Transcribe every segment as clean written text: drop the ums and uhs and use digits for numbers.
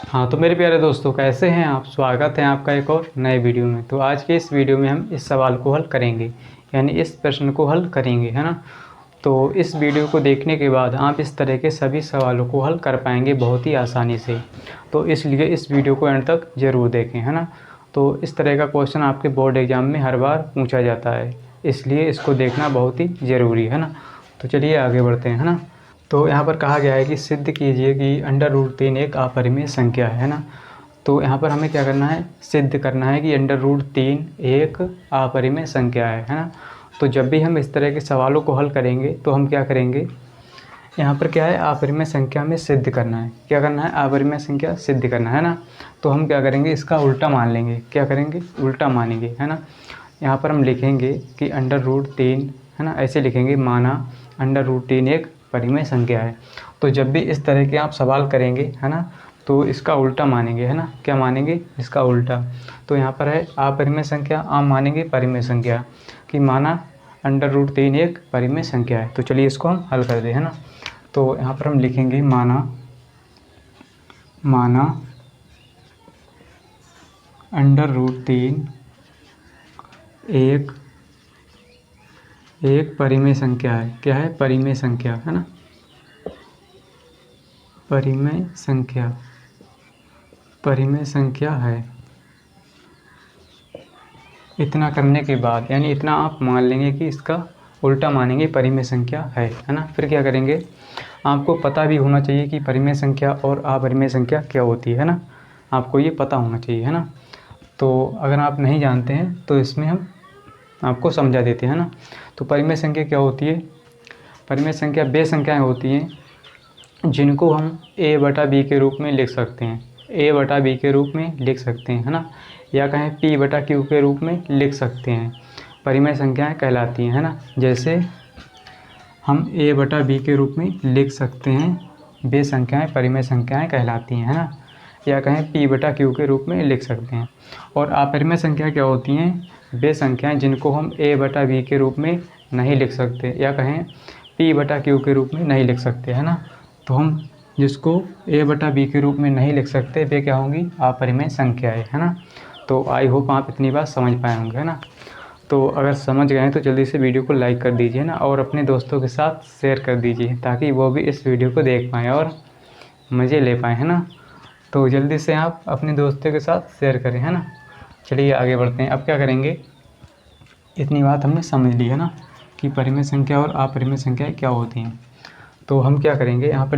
हाँ तो मेरे प्यारे दोस्तों, कैसे हैं आप। स्वागत है आपका एक और नए वीडियो में। तो आज के इस वीडियो में हम इस सवाल को हल करेंगे, यानी इस प्रश्न को हल करेंगे, है ना। तो इस वीडियो को देखने के बाद आप इस तरह के सभी सवालों को हल कर पाएंगे बहुत ही आसानी से। तो इसलिए इस वीडियो को एंड तक ज़रूर देखें, है ना। तो इस तरह का क्वेश्चन आपके बोर्ड एग्ज़ाम में हर बार पूछा जाता है, इसलिए इसको देखना बहुत ही ज़रूरी है ना। तो चलिए आगे बढ़ते हैं, है ना। तो यहाँ पर कहा गया है कि सिद्ध कीजिए कि √3 एक अपरिमेय संख्या है ना। तो यहाँ पर हमें क्या करना है, सिद्ध करना है कि √3 एक अपरिमेय संख्या है ना। तो जब भी हम इस तरह के सवालों को हल करेंगे तो हम क्या करेंगे, यहाँ पर क्या है, अपरिमेय संख्या में सिद्ध करना है। क्या करना है, अपरिमेय संख्या सिद्ध करना है ना। तो हम क्या करेंगे, इसका उल्टा मान लेंगे। क्या करेंगे, उल्टा मानेंगे, है ना। यहाँ पर हम लिखेंगे कि √3, है ना, ऐसे लिखेंगे, माना √3 एक परिमेय संख्या है। तो जब भी इस तरह के आप सवाल करेंगे, है ना, तो इसका उल्टा मानेंगे, है ना। क्या मानेंगे, इसका उल्टा। तो यहाँ पर है अपरिमेय संख्या, आप मानेंगे परिमेय संख्या, कि माना √3 एक परिमेय संख्या है। तो चलिए इसको हम हल कर दें, है ना। तो यहाँ पर हम लिखेंगे माना √3 एक परिमेय संख्या है। क्या है, परिमेय संख्या, है ना, परिमेय संख्या है। इतना करने के बाद, यानी इतना आप मान लेंगे कि इसका उल्टा मानेंगे, परिमेय संख्या है ना। फिर क्या करेंगे, आपको पता भी होना चाहिए कि परिमेय संख्या और अपरिमेय संख्या क्या होती है ना। आपको ये पता होना चाहिए, है ना। तो अगर आप नहीं जानते हैं तो इसमें हम आपको समझा देते हैं ना। तो परिमेय संख्या क्या होती है, परिमेय संख्या वे संख्याएं होती हैं जिनको हम a/b के रूप में लिख सकते हैं, a/b के रूप में लिख सकते हैं, है ना, या कहें p/q के रूप में लिख सकते हैं। परिमेय संख्याएं कहलाती हैं, है ना। जैसे हम a/b के रूप में लिख सकते हैं, वे संख्याएं परिमेय संख्याएं कहलाती हैं, है ना, या कहें p/q के रूप में लिख सकते हैं। और अपरिमेय संख्या क्या होती हैं, वे संख्याएं जिनको हम a/b के रूप में नहीं लिख सकते, या कहें p/q के रूप में नहीं लिख सकते, है ना। तो हम जिसको a/b के रूप में नहीं लिख सकते वे क्या होंगी, अपरिमेय संख्याएं, है ना। तो आई होप आप इतनी बात समझ पाए होंगे, है ना। तो अगर समझ गए हैं तो जल्दी से वीडियो को लाइक कर दीजिए ना, और अपने दोस्तों के साथ शेयर कर दीजिए ताकि वो भी इस वीडियो को देख पाएँ और मज़े ले पाएँ, है ना। तो जल्दी से आप अपने दोस्तों के साथ शेयर करें, है ना। चलिए आगे बढ़ते हैं। अब क्या करेंगे, इतनी बात हमने समझ ली, है ना, कि परिमेय संख्या और अपरिमेय संख्याएं क्या होती हैं। तो हम क्या करेंगे, यहाँ पर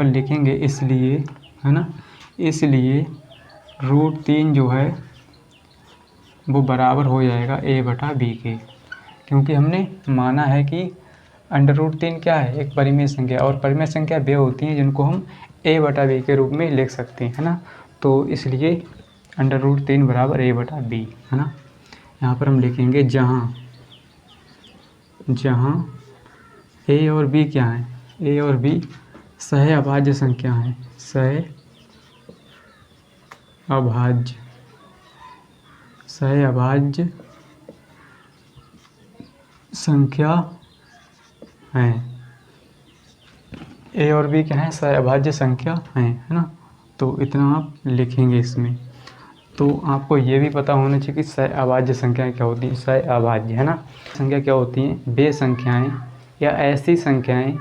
लिखेंगे इसलिए, है ना, इसलिए √3 जो है वो बराबर हो जाएगा a/b के, क्योंकि हमने माना है कि √3 क्या है, एक परिमेय संख्या, और परिमेय संख्या वे होती हैं जिनको हम a/b के रूप में लिख सकते हैं, है ना। तो इसलिए √3 बराबर a/b, है ना। यहाँ पर हम लिखेंगे जहाँ a और b क्या है, a और b सह-अभाज्य संख्या हैं, सह-अभाज्य संख्या हैं। a और b क्या है, सह-अभाज्य संख्या हैं, है ना। तो इतना आप लिखेंगे इसमें। तो आपको ये भी पता होना चाहिए कि सह-अभाज्य संख्याएं क्या होती हैं, सह-अभाज्य, है ना। संख्या क्या होती हैं, वे संख्याएं या ऐसी संख्याएं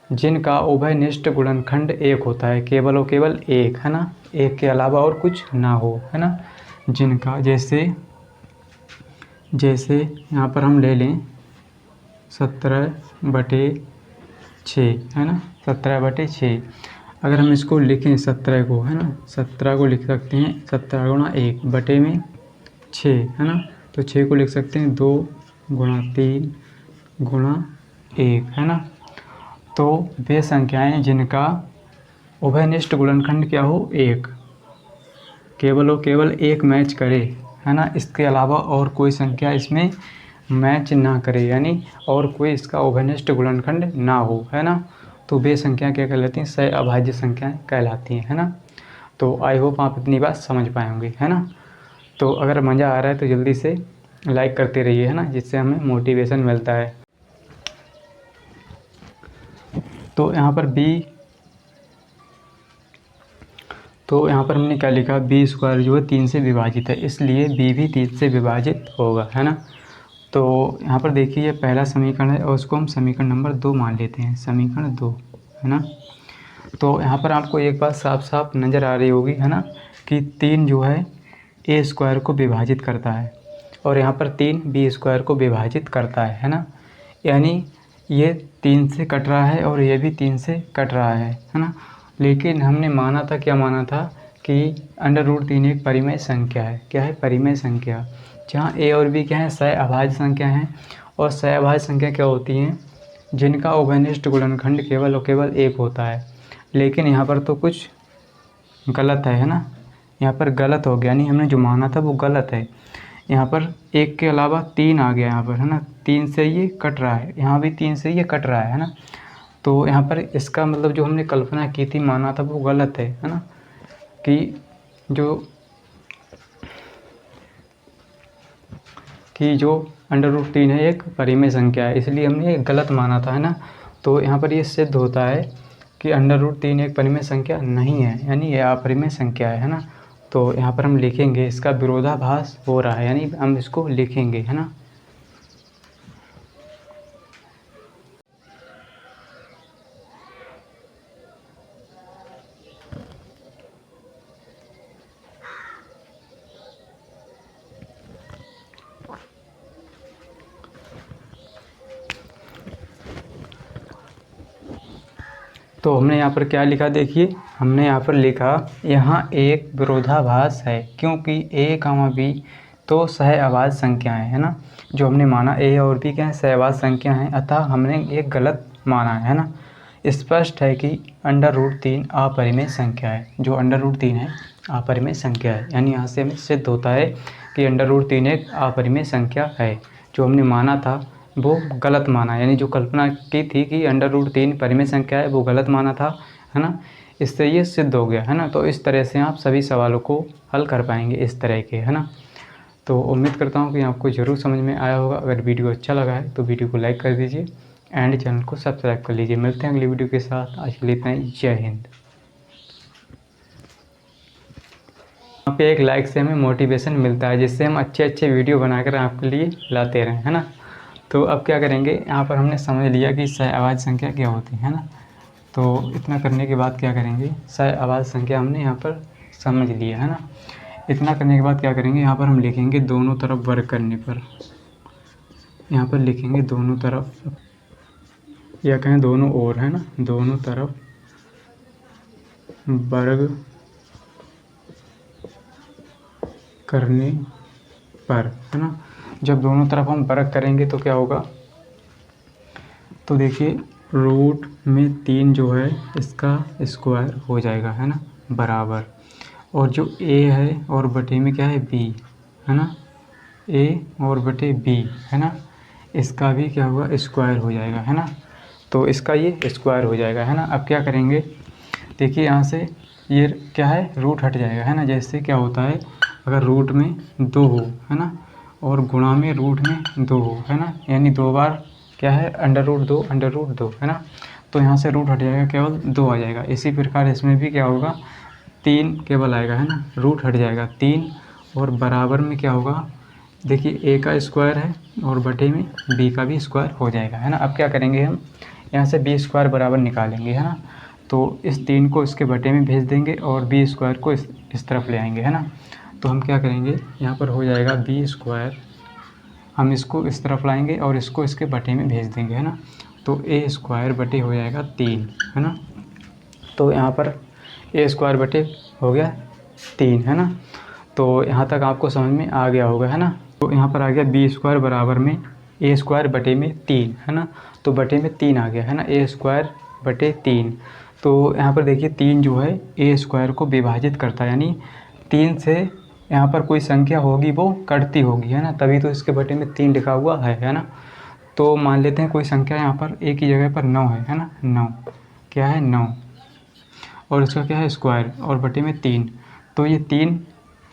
जिनका उभयनिष्ठ गुणनखंड एक होता है, केवल और केवल एक, है ना, एक के अलावा और कुछ ना हो, है ना। जिनका जैसे यहाँ पर हम ले लें 17/6, है ना, 17/6। अगर हम इसको लिखें 17 को, है ना, 17 को लिख सकते हैं 17 × 1 बटे में 6, है ना। तो 6 को लिख सकते हैं 2 × 3 × 1, है ना। तो वे संख्याएं जिनका उभयनिष्ठ गुणनखंड क्या हो, एक, केवल और केवल एक मैच करे, है ना, इसके अलावा और कोई संख्या इसमें मैच ना करे, यानी और कोई इसका उभयनिष्ठ गुणनखंड ना हो, है ना। तो वे संख्या क्या कहलाती हैं, सह-अभाज्य संख्याएं कहलाती हैं, है ना। तो आई होप आप इतनी बात समझ पाए होंगे, है ना। तो अगर मज़ा आ रहा है तो जल्दी से लाइक करते रहिए, है ना, जिससे हमें मोटिवेशन मिलता है। तो यहाँ पर b तो यहाँ पर हमने क्या लिखा, बी स्क्वायर जो है 3 से विभाजित है, इसलिए बी भी 3 से विभाजित होगा, है ना। तो यहाँ पर देखिए ये पहला समीकरण है और उसको हम समीकरण नंबर 2 मान लेते हैं, समीकरण 2, है ना। तो यहाँ पर आपको एक बात साफ साफ नज़र आ रही होगी, है ना, कि 3 जो है ए स्क्वायर को विभाजित करता है और यहाँ पर 3 बी स्क्वायर को विभाजित करता है ना। यानी ये 3 से कट रहा है और ये भी 3 से कट रहा है ना। लेकिन हमने माना था, क्या माना था, कि √3 एक परिमेय संख्या है। क्या है? परिमेय संख्या। जहाँ ए और बी क्या है, सहअभाज्य संख्या हैं। और सहअभाज्य संख्या क्या होती हैं? जिनका उभयनिष्ठ गुणनखंड केवल और केवल 1 होता है। लेकिन यहाँ पर तो कुछ गलत है ना, यहाँ पर गलत हो गया, यानी हमने जो माना था वो गलत है। यहाँ पर 1 के अलावा 3 आ गया यहाँ पर, है ना। 3 से ये कट रहा है, यहाँ भी 3 से ये कट रहा है ना। तो यहाँ पर इसका मतलब जो हमने कल्पना की थी, माना था, वो गलत है ना। कि जो √3 है एक परिमेय संख्या है, इसलिए हमने एक गलत माना था, है ना। तो यहाँ पर ये सिद्ध होता है कि √3 एक परिमेय संख्या नहीं है, यानी ये अपरिमेय संख्या है ना। तो यहाँ पर हम लिखेंगे, इसका विरोधाभास हो रहा है, यानी हम इसको लिखेंगे, है ना। तो हमने यहाँ पर क्या लिखा, देखिए हमने यहाँ पर लिखा, यहाँ एक विरोधाभास है क्योंकि a, b तो सहअभाज्य संख्याएं, है ना। जो हमने माना a और b क्या है, सहअभाज्य संख्या हैं, अतः हमने एक गलत माना है ना। स्पष्ट है कि √3 अपरिमेय संख्या है। जो √3 है अपरिमेय संख्या है, यानी यहाँ से हमें सिद्ध होता है कि √3 एक अपरिमेय संख्या है। जो हमने माना था वो गलत माना, यानी जो कल्पना की थी कि √3 परिमेय संख्या है, वो गलत माना था, है ना। इससे ये सिद्ध हो गया, है ना। तो इस तरह से आप सभी सवालों को हल कर पाएंगे, इस तरह के, है ना। तो उम्मीद करता हूँ कि आपको ज़रूर समझ में आया होगा। अगर वीडियो अच्छा लगा है तो वीडियो को लाइक कर दीजिए एंड चैनल को सब्सक्राइब कर लीजिए। मिलते हैं अगली वीडियो के साथ। आज के लिए इतना ही। जय हिंद। यहाँ पे एक लाइक से हमें मोटिवेशन मिलता है, जिससे हम अच्छे अच्छे वीडियो बनाकर आपके लिए लाते रहें, है ना। तो अब क्या करेंगे, यहाँ पर हमने समझ लिया कि सहअभाज्य संख्या क्या होती है ना। तो इतना करने के बाद क्या करेंगे, सहअभाज्य संख्या हमने यहाँ पर समझ लिया, है ना। इतना करने के बाद क्या करेंगे, यहाँ पर हम लिखेंगे दोनों तरफ वर्ग करने पर, यहाँ पर लिखेंगे दोनों तरफ, या कहें दोनों ओर, है ना, दोनों तरफ वर्ग करने पर, है ना। जब दोनों तरफ हम वर्ग करेंगे तो क्या होगा, तो देखिए √3 जो है इसका स्क्वायर हो जाएगा, है ना, बराबर। और जो a है और बटे में क्या है, b, है ना, a और बटे b, है ना, इसका भी क्या होगा, स्क्वायर हो जाएगा, है ना। तो इसका ये स्क्वायर हो जाएगा, है ना। अब क्या करेंगे, देखिए यहाँ से ये क्या है, रूट हट जाएगा, है ना। जैसे क्या होता है, अगर रूट में 2 हो, है ना, और गुणा में रूट में 2 हो, है ना, यानी 2 बार क्या है, √2 है ना। तो यहाँ से रूट हट जाएगा, केवल 2 आ जाएगा। इसी प्रकार इसमें भी क्या होगा, 3 केवल आएगा, है ना, रूट हट जाएगा 3, और बराबर में क्या होगा, देखिए a का स्क्वायर है और बटे में b का भी स्क्वायर हो जाएगा, है ना। अब क्या करेंगे, हम यहाँ से b स्क्वायर बराबर निकालेंगे, है ना। तो इस 3 को इसके बटे में भेज देंगे और b स्क्वायर को इस तरफ ले आएंगे, है ना। तो हम क्या करेंगे, यहाँ पर हो जाएगा b स्क्वायर, हम इसको इस तरफ लाएंगे और इसको इसके बटे में भेज देंगे, है ना। तो a स्क्वायर बटे हो जाएगा 3, है ना। तो यहाँ पर a स्क्वायर बटे हो गया 3, है ना। तो यहाँ तक आपको समझ में आ गया होगा, है ना। तो यहाँ पर आ गया b स्क्वायर बराबर में a स्क्वायर बटे में 3, है ना। तो बटे में 3 आ गया, है ना, a स्क्वायर बटे 3। तो यहाँ पर देखिए 3 जो है a स्क्वायर को विभाजित करता है, यानी 3 से यहाँ पर कोई संख्या होगी वो कटती होगी, है ना, तभी तो इसके बटे में 3 लिखा हुआ है ना। तो मान लेते हैं कोई संख्या यहाँ पर a की जगह पर 9 है ना, 9 क्या है, 9, और इसका क्या है, स्क्वायर, और बटे में 3। तो ये 3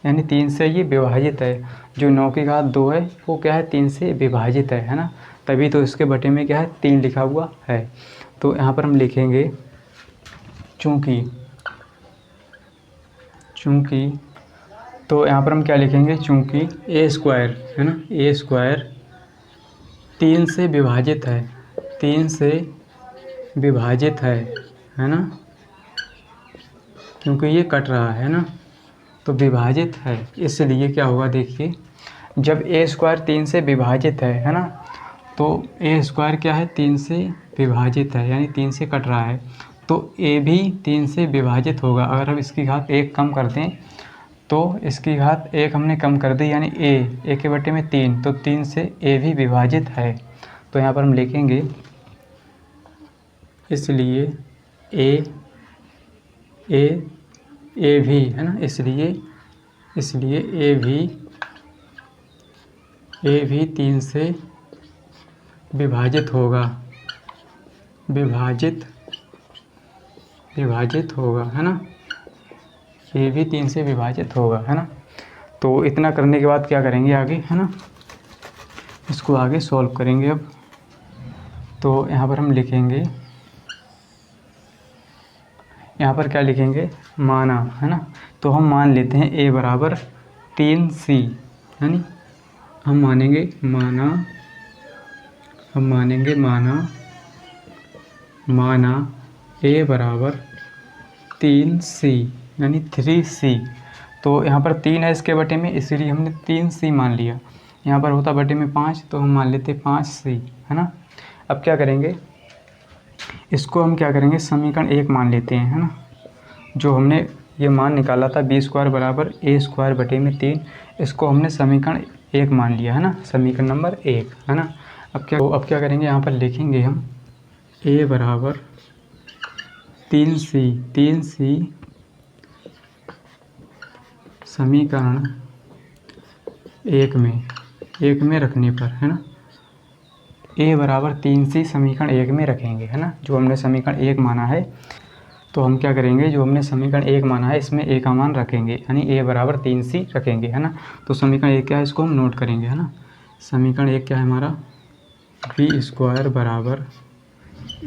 यानी 3 से ये विभाजित है। जो 9 की घात 2 है वो क्या है, 3 से विभाजित है ना, तभी तो इसके बटे में क्या है, 3 लिखा हुआ है। तो यहाँ पर हम लिखेंगे, चूँकि चूँकि, तो यहाँ पर हम क्या लिखेंगे, चूँकि ए स्क्वायर है ना, ए स्क्वायर 3 से विभाजित है, 3 से विभाजित है ना, क्योंकि ये कट रहा है ना, तो विभाजित है, इसलिए क्या होगा देखिए, जब ए स्क्वायर 3 से विभाजित है ना, तो ए स्क्वायर क्या है, 3 से विभाजित है, यानी 3 से कट रहा है, तो ए भी 3 से विभाजित होगा। अगर हम इसकी घात 1 कम कर दें, तो इसकी घात 1 हमने कम कर दी, यानी ए के बटे में 3, तो 3 से ए भी विभाजित है। तो यहाँ पर हम लिखेंगे, इसलिए ए भी है ना, इसलिए ए भी 3 से विभाजित होगा, विभाजित होगा है ना, ये भी 3 से विभाजित होगा है ना। तो इतना करने के बाद क्या करेंगे आगे है ना, इसको आगे सॉल्व करेंगे अब। तो यहाँ पर हम लिखेंगे, यहाँ पर क्या लिखेंगे, माना है ना, तो हम मान लेते हैं a बराबर 3c, यानी हम मानेंगे माना a बराबर 3c, यानी 3c। तो यहाँ पर 3 है इसके बटे में, इसलिए हमने 3c मान लिया। यहाँ पर होता बटे में 5, तो हम मान लेते 5c है ना। अब क्या करेंगे, इसको हम क्या करेंगे, समीकरण 1 मान लेते हैं है ना। जो हमने ये मान निकाला था b स्क्वायर बराबर a स्क्वायर बटे में 3, इसको हमने समीकरण 1 मान लिया है ना, समीकरण नंबर 1 है ना। अब क्या करेंगे, यहाँ पर लिखेंगे हम a बराबर 3c समीकरण 1 में रखने पर है ना, a बराबर 3c समीकरण 1 में रखेंगे है ना। जो हमने समीकरण 1 माना है, तो हम क्या करेंगे, जो हमने समीकरण 1 माना है इसमें a का मान रखेंगे, यानी a बराबर 3c रखेंगे है ना। तो समीकरण 1 क्या है, इसको हम नोट करेंगे है ना। समीकरण 1 क्या है हमारा, b स्क्वायर बराबर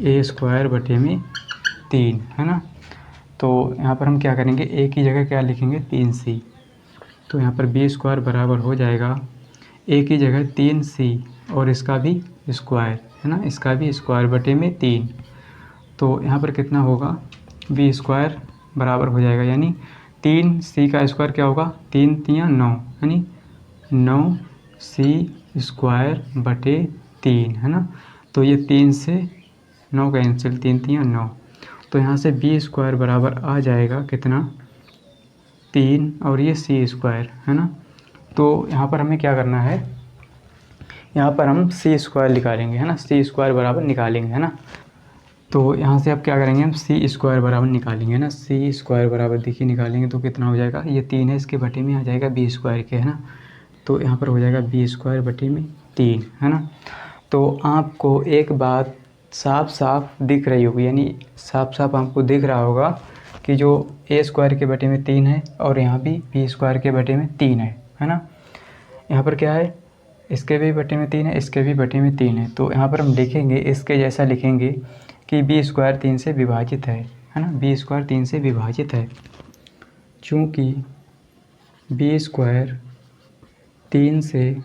a स्क्वायर बटे में 3 है ना। तो यहाँ पर हम क्या करेंगे, a की जगह क्या लिखेंगे, 3c। तो यहाँ पर b स्क्वायर बराबर हो जाएगा a की जगह 3c और इसका भी स्क्वायर है ना, इसका भी स्क्वायर बटे में 3। तो यहाँ पर कितना होगा, b स्क्वायर बराबर हो जाएगा, यानी 3c का स्क्वायर क्या होगा, 3 3 9, यानी 9c स्क्वायर बटे 3 है ना। तो ये 3 से 9 कैंसिल, 3 3 9। तो यहाँ से b स्क्वायर बराबर आ जाएगा कितना, 3 और ये c स्क्वायर है ना। तो यहाँ पर हमें क्या करना है, यहाँ पर हम c स्क्वायर निकालेंगे है ना, c स्क्वायर बराबर निकालेंगे है ना। तो यहाँ से अब क्या करेंगे, हम c स्क्वायर बराबर निकालेंगे ना, c स्क्वायर बराबर देखिए निकालेंगे तो कितना हो जाएगा, ये 3 है इसके बटे में आ जाएगा b स्क्वायर के है ना। तो यहाँ पर हो जाएगा b स्क्वायर बटे में 3 है ना। तो आपको एक बात साफ साफ दिख रही होगी, यानी साफ साफ आपको दिख रहा होगा कि जो a स्क्वायर के बटे में 3 है और यहाँ भी b स्क्वायर के बटे में 3 है ना। यहाँ पर क्या है, इसके भी बटे में 3 है, इसके भी बटे में 3 है। तो यहाँ पर हम लिखेंगे, इसके जैसा लिखेंगे कि b स्क्वायर 3 से विभाजित है ना, b स्क्वायर 3 से विभाजित है। चूँकि b स्क्वायर 3 से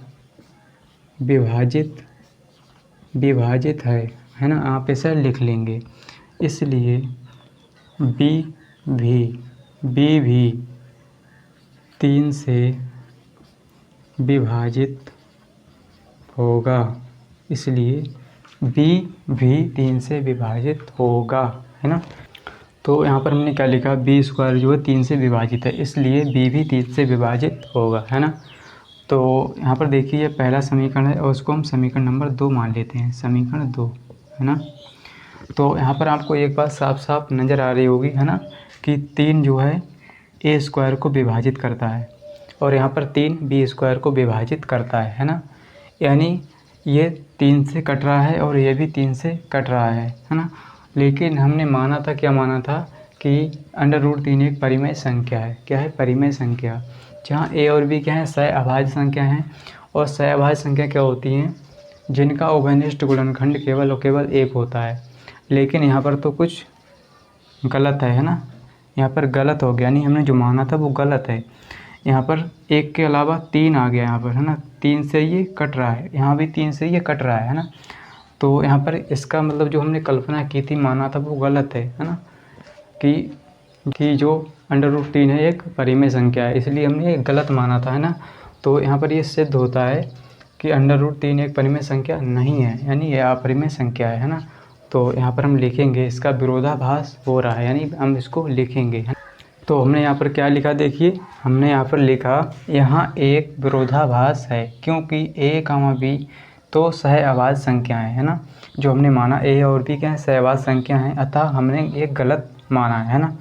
विभाजित है ना, आप ऐसा लिख लेंगे। इसलिए b भी 3 से विभाजित होगा, इसलिए b भी 3 से विभाजित होगा है ना। तो यहाँ पर हमने क्या लिखा, b स्क्वायर जो है 3 से विभाजित है, इसलिए b भी 3 से विभाजित होगा है ना। तो यहाँ पर देखिए ये पहला समीकरण है और उसको हम समीकरण नंबर 2 मान लेते हैं, समीकरण 2 है ना। तो यहाँ पर आपको एक बात साफ साफ नज़र आ रही होगी है ना, कि 3 जो है a स्क्वायर को विभाजित करता है और यहाँ पर 3 b स्क्वायर को विभाजित करता है ना। यानी ये 3 से कट रहा है और ये भी 3 से कट रहा है ना। लेकिन हमने माना था, क्या माना था, कि √3 एक परिमेय संख्या है। क्या है, परिमेय संख्या, जहाँ a और b क्या है, सहअभाज्य संख्या हैं। और सहअभाज्य संख्या क्या होती हैं, जिनका उभयनिष्ठ गुणनखंड केवल और केवल 1 होता है। लेकिन यहाँ पर तो कुछ गलत है ना, यहाँ पर गलत हो गया, यानी हमने जो माना था वो गलत है। यहाँ पर 1 के अलावा 3 आ गया यहाँ पर, है ना। 3 से ये कट रहा है, यहाँ भी 3 से ये कट रहा है ना। तो यहाँ पर इसका मतलब जो हमने कल्पना की थी, माना था, वो गलत है ना। कि जो √3 है एक परिमेय संख्या है, इसलिए हमने ये गलत माना था, है ना। तो यहाँ पर ये सिद्ध होता है कि √3 एक परिमेय संख्या नहीं है, यानी ये अपरिमेय संख्या है ना। तो यहाँ पर हम लिखेंगे, इसका विरोधाभास हो रहा है, यानी हम इसको लिखेंगे। तो हमने यहाँ पर क्या लिखा, देखिए हमने यहाँ पर लिखा, यहाँ एक विरोधाभास है क्योंकि a, b तो सहअभाज्य संख्याएं है ना। जो हमने माना a और b क्या है, सहअभाज्य संख्या हैं, अतः हमने एक गलत माना है ना।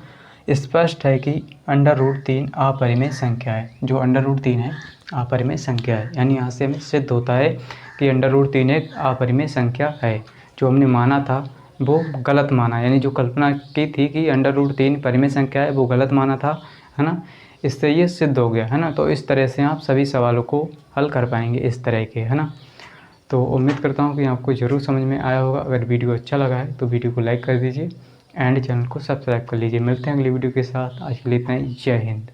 स्पष्ट है कि √3 अपरिमेय संख्या है, जो √3 है अपरिमेय संख्या है, यानी यहाँ से हमें सिद्ध होता है कि √3 एक अपरिमेय संख्या है। जो हमने माना था वो गलत माना, यानी जो कल्पना की थी कि √3 परिमेय संख्या है, वो गलत माना था, है ना। इससे ये सिद्ध हो गया, है ना। तो इस तरह से आप सभी सवालों को हल कर पाएंगे इस तरह के, है ना। तो उम्मीद करता हूँ कि आपको ज़रूर समझ में आया होगा। अगर वीडियो अच्छा लगा है तो वीडियो को लाइक कर दीजिए एंड चैनल को सब्सक्राइब कर लीजिए। मिलते हैं अगली वीडियो के साथ। आज के लिए इतना ही। जय हिंद।